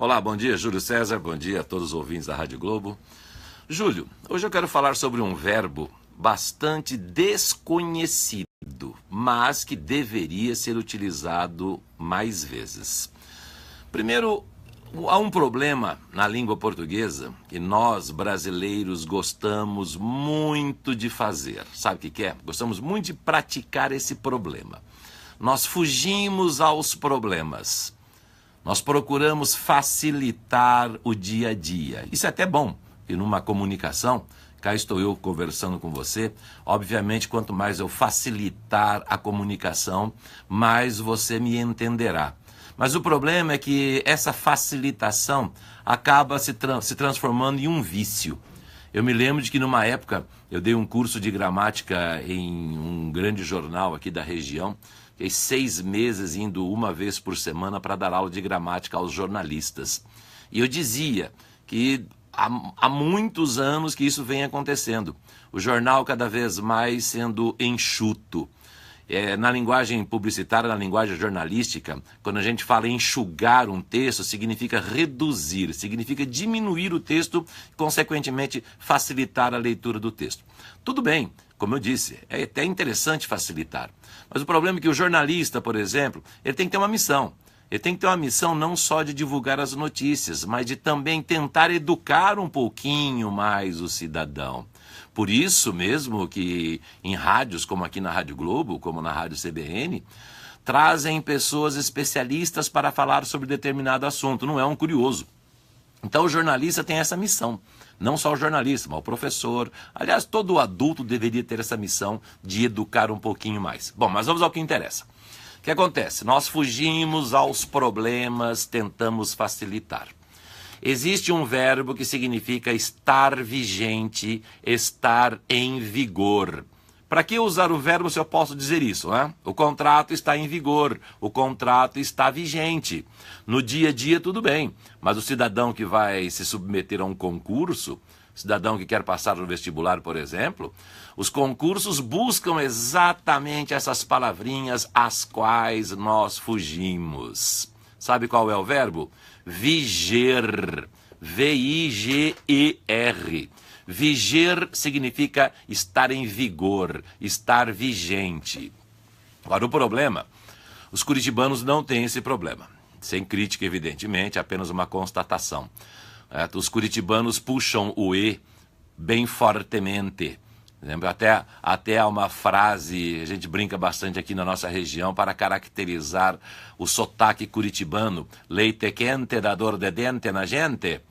Olá, bom dia, Júlio César, bom dia a todos os ouvintes da Rádio Globo. Júlio, hoje eu quero falar sobre um verbo bastante desconhecido, mas que deveria ser utilizado mais vezes. Primeiro, há um problema na língua portuguesa que nós, brasileiros, gostamos muito de fazer. Sabe o que é? Gostamos muito de praticar esse problema. Nós fugimos aos problemas. Nós procuramos facilitar o dia a dia. Isso é até bom, e numa comunicação, cá estou eu conversando com você, obviamente quanto mais eu facilitar a comunicação, mais você me entenderá. Mas o problema é que essa facilitação acaba se transformando em um vício. Eu me lembro de que numa época eu dei um curso de gramática em um grande jornal aqui da região, fiquei 6 meses indo uma vez por semana para dar aula de gramática aos jornalistas. E eu dizia que há muitos anos que isso vem acontecendo. O jornal cada vez mais sendo enxuto. Na linguagem publicitária, na linguagem jornalística, quando a gente fala em enxugar um texto, significa reduzir, significa diminuir o texto e, consequentemente, facilitar a leitura do texto. Tudo bem, como eu disse, é até interessante facilitar. Mas o problema é que o jornalista, por exemplo, ele tem que ter uma missão. Ele tem que ter uma missão não só de divulgar as notícias, mas de também tentar educar um pouquinho mais o cidadão. Por isso mesmo que em rádios, como aqui na Rádio Globo, como na Rádio CBN, trazem pessoas especialistas para falar sobre determinado assunto, não é um curioso. Então o jornalista tem essa missão, não só o jornalista, mas o professor. Aliás, todo adulto deveria ter essa missão de educar um pouquinho mais. Bom, mas vamos ao que interessa. O que acontece? Nós fugimos aos problemas, tentamos facilitar. Existe um verbo que significa estar vigente, estar em vigor. Para que usar o verbo se eu posso dizer isso, né? O contrato está em vigor, o contrato está vigente. No dia a dia tudo bem, mas o cidadão que vai se submeter a um concurso, cidadão que quer passar no vestibular, por exemplo, os concursos buscam exatamente essas palavrinhas às quais nós fugimos. Sabe qual é o verbo? Viger. V-I-G-E-R. Viger significa estar em vigor, estar vigente. Agora, o problema, os curitibanos não têm esse problema. Sem crítica, evidentemente, apenas uma constatação. Os curitibanos puxam o E bem fortemente. Até há uma frase, a gente brinca bastante aqui na nossa região para caracterizar o sotaque curitibano. Leite quente dá dor de dente na gente.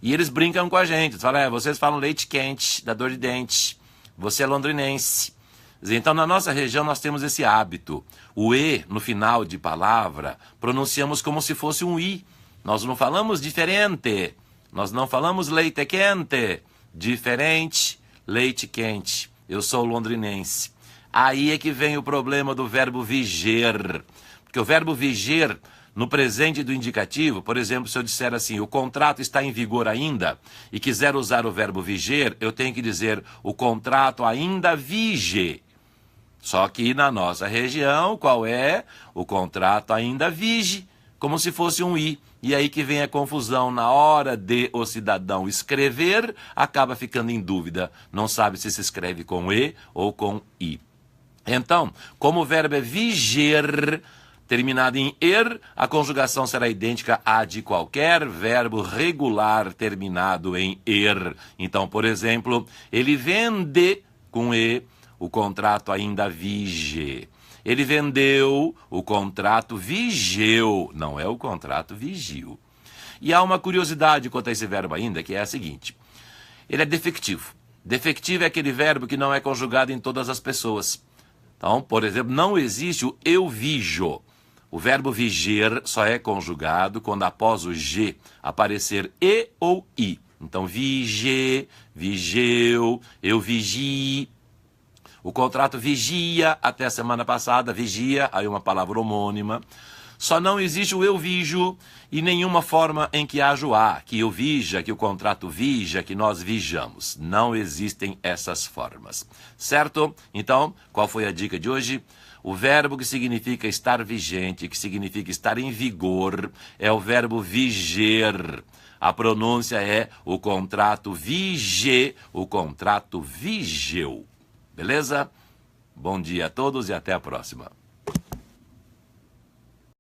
E eles brincam com a gente. Eles falam, vocês falam leite quente, dá dor de dente. Você é londrinense. Então, na nossa região, nós temos esse hábito. O E, no final de palavra, pronunciamos como se fosse um I. Nós não falamos diferente. Nós não falamos leite quente. Diferente, leite quente. Eu sou londrinense. Aí é que vem o problema do verbo viger. Porque o verbo viger, no presente do indicativo, por exemplo, se eu disser assim, o contrato está em vigor ainda, e quiser usar o verbo viger, eu tenho que dizer, o contrato ainda vige. Só que na nossa região, qual é? O contrato ainda vige, como se fosse um I. E aí que vem a confusão, na hora de o cidadão escrever, acaba ficando em dúvida, não sabe se escreve com E ou com I. Então, como o verbo é viger, terminado em er, a conjugação será idêntica à de qualquer verbo regular terminado em er. Então, por exemplo, ele vende com E, o contrato ainda vige. Ele vendeu, o contrato vigeu, não é o contrato vigiu. E há uma curiosidade quanto a esse verbo ainda, que é a seguinte. Ele é defectivo. Defectivo é aquele verbo que não é conjugado em todas as pessoas. Então, por exemplo, não existe o eu vijo. O verbo viger só é conjugado quando após o G aparecer E ou I. Então, vige, vigeu, eu vigi. O contrato vigia, até a semana passada, vigia, aí uma palavra homônima. Só não existe o eu vijo e nenhuma forma em que haja o a, que eu vija, que o contrato vija, que nós vijamos. Não existem essas formas. Certo? Então, qual foi a dica de hoje? O verbo que significa estar vigente, que significa estar em vigor, é o verbo viger. A pronúncia é o contrato vige, o contrato vigeu. Beleza? Bom dia a todos e até a próxima.